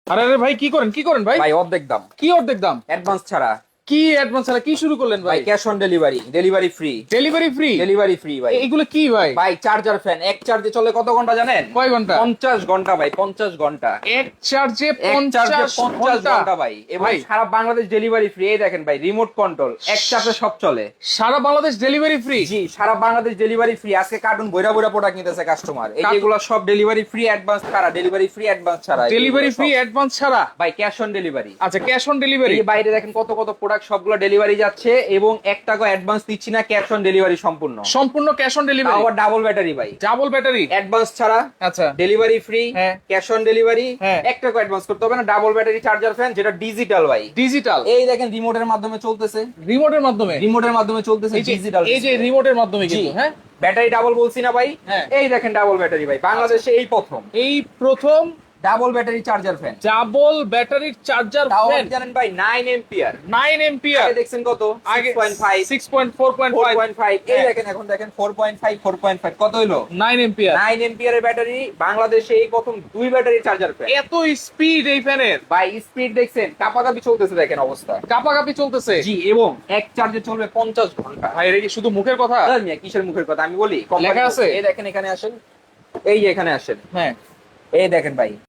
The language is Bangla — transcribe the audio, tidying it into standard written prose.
আরে আরে ভাই কি করেন ভাই? ভাই অর্ধেক দাম, কি অর্ধেক দাম? অ্যাডভান্স ছাড়া। কি অ্যাডভান্স ছাড়া কি শুরু করলেন ভাই ভাই? Cash on delivery, delivery free. Delivery free? Delivery free ভাই। এইগুলো কি ভাই? ভাই চার্জার ফ্যান এক চার্জে চলে কত ঘন্টা জানেন? কয় ঘন্টা? 50 ঘন্টা ভাই, 50 ঘন্টা। এক চার্জে এক চার্জে 50 50 ঘন্টা ভাই, এবং ভাই। সারা বাংলাদেশ ডেলিভারি ফ্রি। এই দেখেন ভাই, রিমোট কন্ট্রোল, এক চার্জে সব চলে। সারা বাংলাদেশ ডেলিভারি ফ্রি? জি, সারা বাংলাদেশ ডেলিভারি ফ্রি। আজকে কার্টুন বইরা বইরা প্রোডাক্ট নিতেছে কাস্টমার। এই যেগুলো সব ডেলিভারি ফ্রি অ্যাডভান্স ছাড়া, ডেলিভারি ফ্রি অ্যাডভান্স ছাড়া। ডেলিভারি ফ্রি অ্যাডভান্স ছাড়া ভাই ক্যাশ অন ডেলিভারি। আচ্ছা, ক্যাশ অন ডেলিভারি। এই বাইরে দেখেন কত কত প্রোডাক্ট, সবগুলো ডেলিভারি যাচ্ছে, এবং 1 টাকা অ্যাডভান্স দিচ্ছি না, ক্যাশ অন ডেলিভারি সম্পূর্ণ। সম্পূর্ণ ক্যাশ অন ডেলিভারি? আবার ডাবল ব্যাটারি ভাই, ডাবল ব্যাটারি? অ্যাডভান্স ছাড়া, আচ্ছা। ডেলিভারি ফ্রি, হ্যাঁ। Cash on delivery. হ্যাঁ। 1 টাকা অ্যাডভান্স করতে হবে না। ডাবল ব্যাটারি চার্জার ফ্যান, যেটা ডিজিটাল ভাই। ডিজিটাল? এই দেখেন রিমোটের মাধ্যমে চলতেছে, রিমোটের মাধ্যমে? রিমোটের মাধ্যমে চলতেছে ডিজিটাল। এই যে রিমোটের মাধ্যমে কিন্তু, হ্যাঁ। ব্যাটারি ডাবল বলছি না ভাই? হ্যাঁ। এই দেখেন ডাবল ব্যাটারি ভাই, বাংলাদেশে এই প্রথম এই প্রথম double battery charger fan. Double ব্যাটারির চার্জার তাও ফ্যান। জানেন ভাই 9 এম্পিয়ার। 9 এম্পিয়ার? আগে দেখছেন কত? আগে 6.5, 6.4.5। 4.5। এই হ্যাঁ। দেখেন, এখন দেখেন 4.5, 4.5 কত হইলো? 9 এম্পিয়ার। 9 এম্পিয়ারের ব্যাটারি, বাংলাদেশে এই প্রথম 2 ব্যাটারি চার্জার ফ্যান। এত স্পিড এই ফ্যানের? ভাই স্পিড দেখছেন, কাপাকাপি চলতেছে, দেখেন অবস্থা। কাপাকাপি চলতেছে? জি, এবং এক চার্জে চলবে 50 ঘন্টা। ভাই এটা কি শুধু মুখের কথা? আর মিয়া, কিসের মুখের কথা আমি বলি, লেখা আছে? এই দেখেন, এখানে আসেন, এই যে এখানে আসেন, হ্যাঁ। এই দেখেন ভাই,